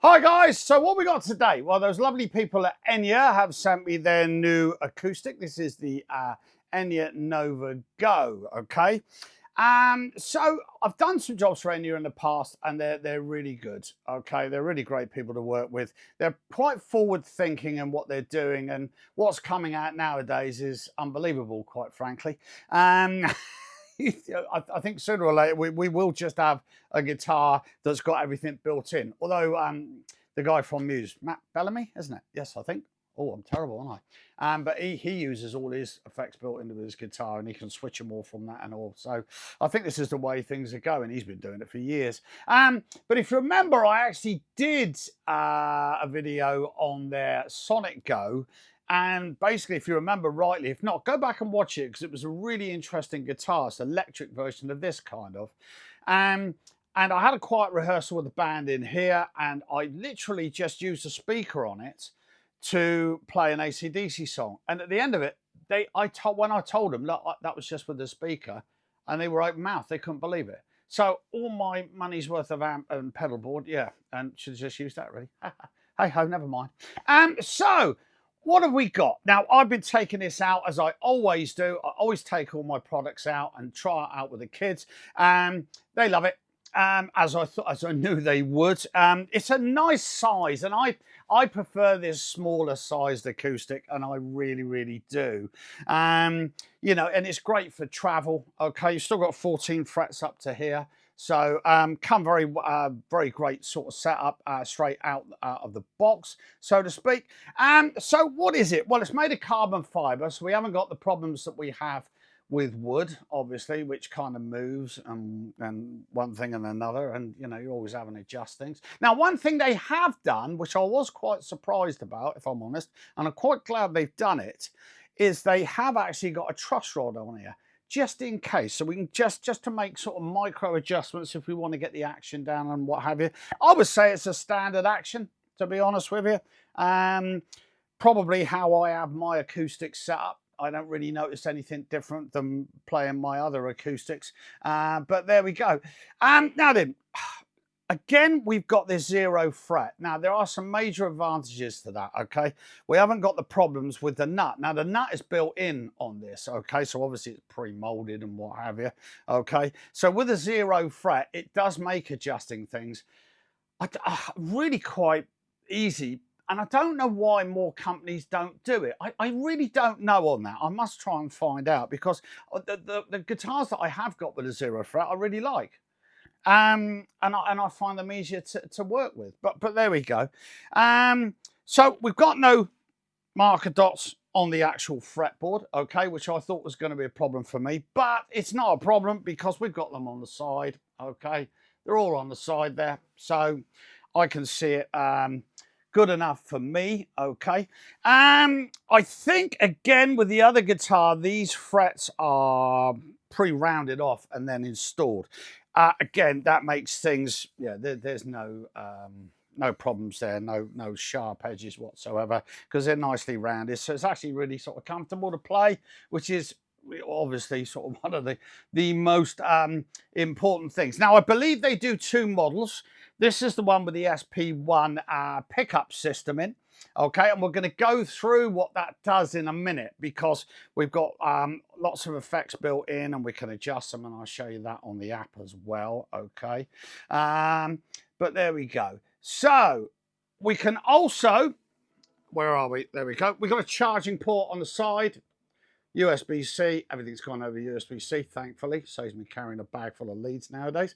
Hi guys, so what we got today? Well, those lovely people at Enya have sent me their new acoustic. This is the Enya Nova Go, okay? So I've done some jobs for Enya in the past and they're really good, okay? They're really great people to work with. They're quite forward thinking in what they're doing, and what's coming out nowadays is unbelievable, quite frankly. Um, I think sooner or later we will just have a guitar that's got everything built in. Although the guy from Muse, Matt Bellamy, isn't it? Yes, I think. Oh, I'm terrible, aren't I? But he uses all his effects built into his guitar, and he can switch them all from that and all. So I think this is the way things are going. He's been doing it for years. But if you remember, I actually did a video on their Sonic Go. And basically, if you remember rightly, if not, go back and watch it because it was a really interesting guitar. It's an electric version of this kind of. And I had a quiet rehearsal with the band in here, and I literally just used a speaker on it to play an AC/DC song. And at the end of it, when I told them, look, that was just with the speaker, and they were open mouth. They couldn't believe it. So all my money's worth of amp and pedal board, yeah, and should have just used that really. Hey ho, never mind. So what have we got? Now, I've been taking this out as I always do. I always take all my products out and try it out with the kids. They love it. As I knew they would. It's a nice size, and I prefer this smaller sized acoustic, and I really do. You know, and it's great for travel. Okay, you've still got 14 frets up to here. So come very great sort of setup straight out of the box, so to speak. So what is it? Well, it's made of carbon fiber, so we haven't got the problems that we have with wood, obviously, which kind of moves and one thing and another, and you know, you're always having to adjust things. Now, one thing they have done, which I was quite surprised about, if I'm honest, and I'm quite glad they've done it, is they have actually got a truss rod on here, just in case, so we can just to make sort of micro adjustments if we want to get the action down and what have you. I would say it's a standard action, to be honest with you. Probably how I have my acoustics set up. I don't really notice anything different than playing my other acoustics, but there we go. Now then, again, we've got this 0 fret. Now, there are some major advantages to that, okay? We haven't got the problems with the nut. Now, the nut is built in on this, okay? So obviously it's pre-molded and what have you, okay? So with a 0 fret, it does make adjusting things really quite easy. And I don't know why more companies don't do it. I really don't know on that. I must try and find out, because the guitars that I have got with a 0 fret, I really like. And I find them easier to work with. But there we go. So we've got no marker dots on the actual fretboard, okay, which I thought was going to be a problem for me. But it's not a problem because we've got them on the side, okay. They're all on the side there, so I can see it. Good enough for me, okay. I think, again, with the other guitar, these frets are pre-rounded off and then installed. Again, that makes things, yeah, there's no problems there, no sharp edges whatsoever, because they're nicely rounded. So it's actually really sort of comfortable to play, which is obviously sort of one of the most important things. Now, I believe they do 2 models. This is the one with the SP1 pickup system in, okay, and we're going to go through what that does in a minute, because we've got lots of effects built in and we can adjust them, and I'll show you that on the app as well, okay. But there we go. So we can also, where are we? There we go. We've got a charging port on the side. USB-C, everything's gone over USB-C, thankfully. Saves me carrying a bag full of leads nowadays.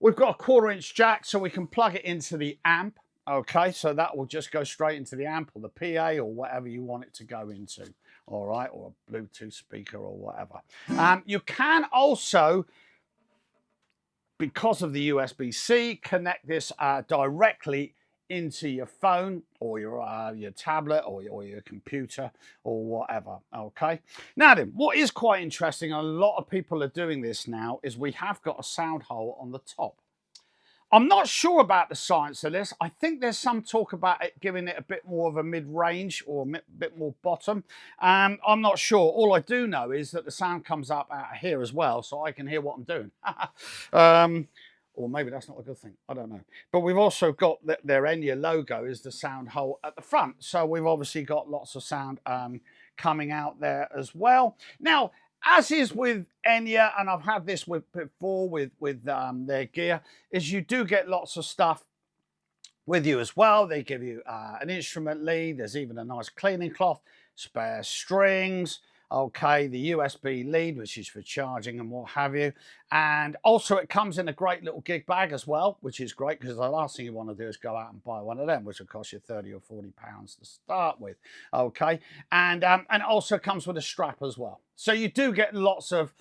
We've got a 1/4-inch jack, so we can plug it into the amp. Okay, so that will just go straight into the amp or the PA or whatever you want it to go into. All right, or a Bluetooth speaker or whatever. You can also, because of the USB-C, connect this directly into your phone or your tablet or your computer or whatever, okay. Now then, what is quite interesting, and a lot of people are doing this now, is we have got a sound hole on the top. I'm not sure about the science of this. I think there's some talk about it giving it a bit more of a mid-range or a bit more bottom. I'm not sure. All I do know is that the sound comes up out of here as well, so I can hear what I'm doing. or maybe that's not a good thing. I don't know. But we've also got their Enya logo is the sound hole at the front. So we've obviously got lots of sound coming out there as well. Now, as is with Enya, and I've had this before with their gear, is you do get lots of stuff with you as well. They give you an instrument lead. There's even a nice cleaning cloth, spare strings. Okay, the USB lead, which is for charging and what have you. And also it comes in a great little gig bag as well, which is great because the last thing you want to do is go out and buy one of them, which will cost you 30 or 40 pounds to start with. Okay, and also comes with a strap as well. So you do get lots of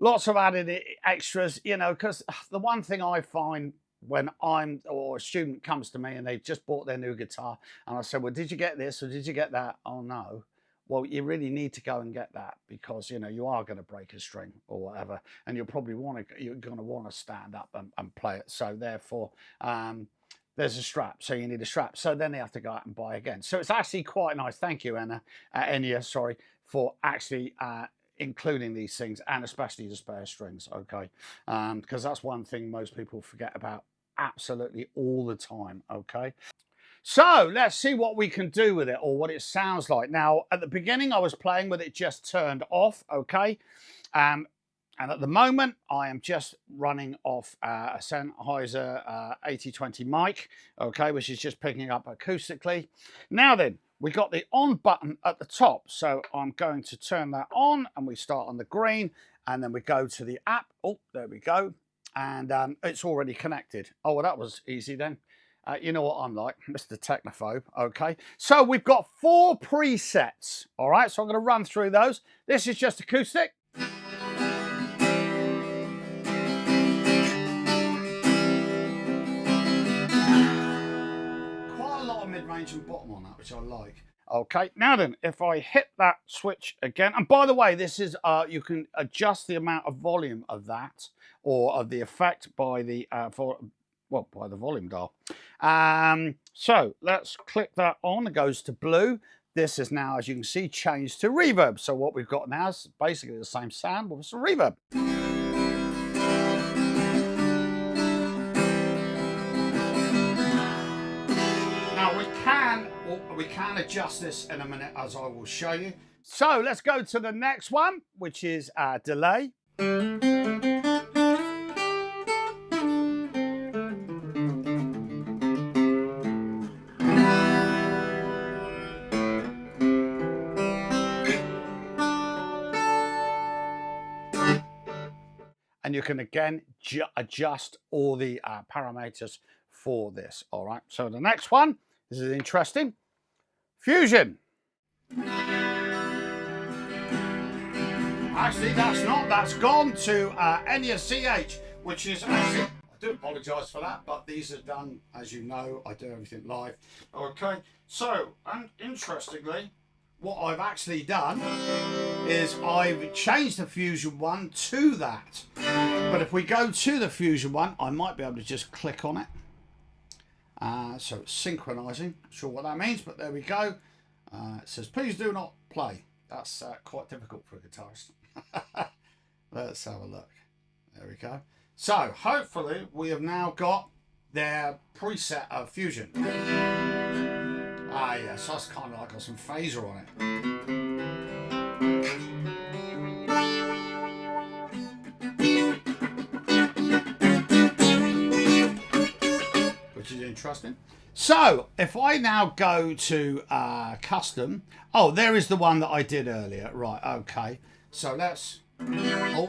added extras, you know, because the one thing I find when a student comes to me and they've just bought their new guitar and I say, well, did you get this or did you get that? Oh no. Well, you really need to go and get that because, you know, you are going to break a string or whatever, and you're going to want to stand up and play it. So therefore, there's a strap. So you need a strap. So then they have to go out and buy again. So it's actually quite nice. Thank you, Enya, sorry, for actually including these things, and especially the spare strings. Okay, because that's one thing most people forget about absolutely all the time. Okay. So let's see what we can do with it, or what it sounds like. Now, at the beginning, I was playing with it just turned off, okay? And at the moment, I am just running off a Sennheiser 8020 mic, okay, which is just picking up acoustically. Now then, we got the on button at the top. So I'm going to turn that on, and we start on the green, and then we go to the app. Oh, there we go. And it's already connected. Oh, well, that was easy then. You know what I'm like, Mr. Technophobe, okay? So we've got 4 presets, all right? So I'm going to run through those. This is just acoustic. Quite a lot of mid-range and bottom on that, which I like. Okay, now then, if I hit that switch again, and by the way, this is, you can adjust the amount of volume of that, or of the effect by the, by the volume dial. So let's click that on. It goes to blue. This is now, as you can see, changed to reverb. So what we've got now is basically the same sound with some reverb. Now we can adjust this in a minute, as I will show you. So let's go to the next one, which is delay. And you can again adjust all the parameters for this. All right. So the next one, this is interesting. Fusion. Actually, that's not. That's gone to Enya CH, which is actually. I do apologise for that, but these are done, as you know. I do everything live. Okay. So, and interestingly, what I've actually done is I've changed the Fusion one to that. But if we go to the Fusion one, I might be able to just click on it. So it's synchronizing. Not sure what that means, but there we go. It says, please do not play. That's quite difficult for a guitarist. Let's have a look. There we go. So hopefully we have now got their preset of Fusion. Ah, yes, that's kind of like got some phaser on it. Which is interesting. So, if I now go to custom, oh, there is the one that I did earlier. Right, okay. So let's,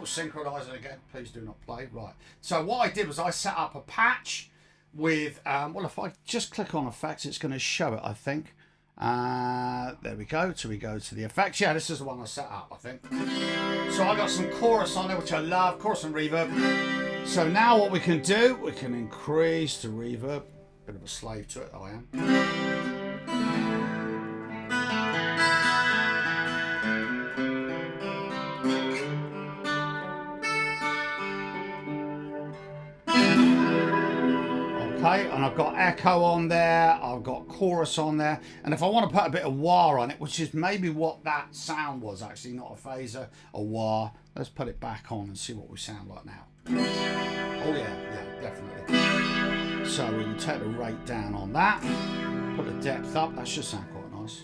synchronize it again. Please do not play. Right. So what I did was I set up a patch with, well, if I just click on effects, it's going to show it, I think. There we go. So we go to the effects. Yeah, this is the one I set up, I think. So I got some chorus on it, which I love, chorus and reverb. So now what we can do, we can increase the reverb. Bit of a slave to it, I am. Okay, and I've got echo on there, I've got chorus on there, and if I want to put a bit of wah on it, which is maybe what that sound was actually, not a phaser, a wah, let's put it back on and see what we sound like now. Oh yeah, definitely. So we can take the rate down on that, put the depth up. That should sound quite nice.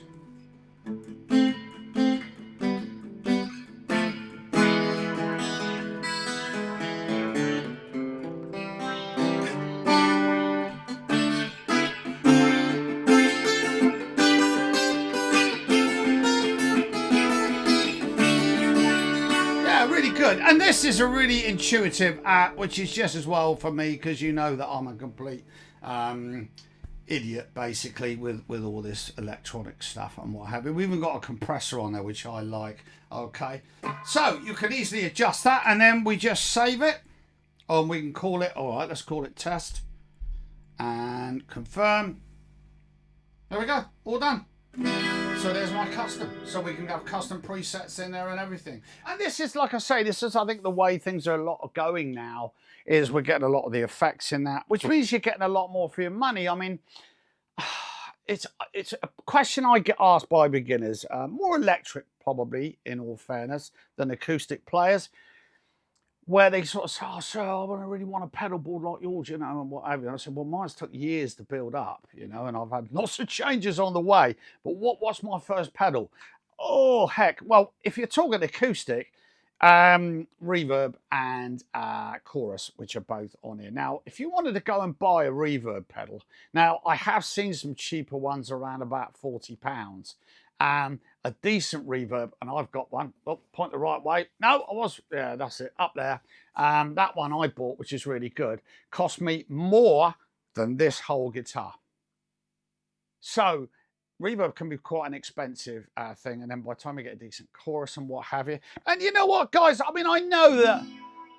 Really good. And this is a really intuitive app, which is just as well for me, because you know that I'm a complete idiot basically with all this electronic stuff and what have you. We've even got a compressor on there, which I like. Okay, so you can easily adjust that, and then we just save it, or we can call it, all right, let's call it test and confirm. There we go, all done. So there's my custom. So we can have custom presets in there and everything. And this is, like I say, this is, I think, the way things are a lot going now, is we're getting a lot of the effects in that, which means you're getting a lot more for your money. I mean, it's a question I get asked by beginners, more electric probably, in all fairness, than acoustic players, where they sort of say, oh, sir, I really want a pedal board like yours, you know, and what have you. And I said, well, mine's took years to build up, you know, and I've had lots of changes on the way. But what's my first pedal? Oh, heck. Well, if you're talking acoustic, reverb and chorus, which are both on here. Now, if you wanted to go and buy a reverb pedal, now I have seen some cheaper ones around about £40. A decent reverb, and I've got one. Oh, point the right way. No, yeah, that's it, up there. That one I bought, which is really good, cost me more than this whole guitar. So reverb can be quite an expensive thing, and then by the time you get a decent chorus and what have you. And you know what, guys, I mean, I know that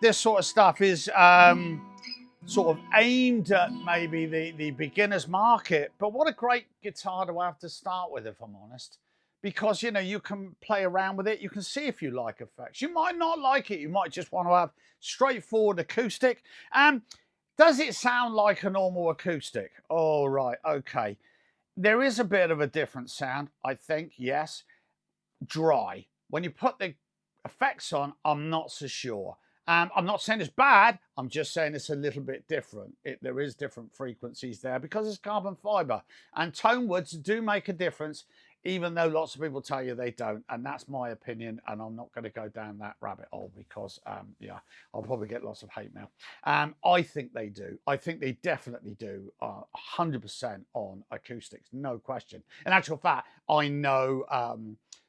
this sort of stuff is sort of aimed at maybe the beginner's market, but what a great guitar to have to start with, if I'm honest. Because, you know, you can play around with it. You can see if you like effects. You might not like it. You might just want to have straightforward acoustic. Does it sound like a normal acoustic? Oh, right. Okay. There is a bit of a different sound, I think. Yes. Dry. When you put the effects on, I'm not so sure. I'm not saying it's bad. I'm just saying it's a little bit different. There is different frequencies there because it's carbon fiber. And tone woods do make a difference, even though lots of people tell you they don't. And that's my opinion, and I'm not going to go down that rabbit hole because, yeah, I'll probably get lots of hate mail. I think they do. I think they definitely do, 100% on acoustics, no question. In actual fact, I know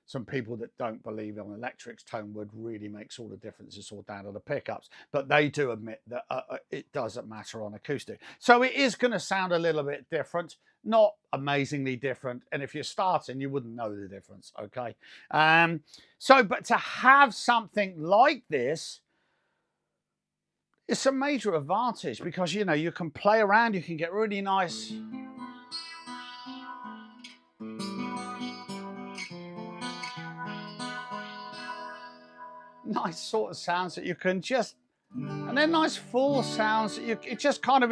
some people that don't believe on electrics, tone wood really makes all the difference. It's all down to the pickups, but they do admit that it doesn't matter on acoustic. So it is going to sound a little bit different, not amazingly different. And if you're starting, you wouldn't know the difference. Okay. But to have something like this, it's a major advantage because, you know, you can play around, you can get really nice. Nice sort of sounds that you can just, and then nice full sounds that it just kind of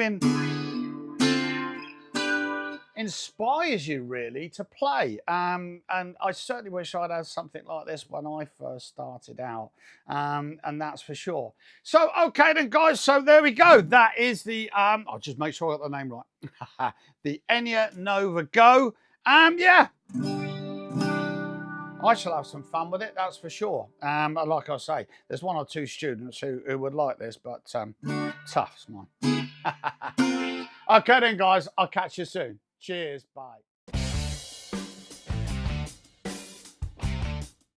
inspires you really to play. And I certainly wish I'd had something like this when I first started out, and that's for sure. So okay then, guys, so there we go. That is the I'll just make sure I got the name right. The Enya Nova Go. Yeah, I shall have some fun with it, that's for sure. Like I say, there's one or two students who would like this, but tough's mine. Okay then, guys, I'll catch you soon. Cheers, bye.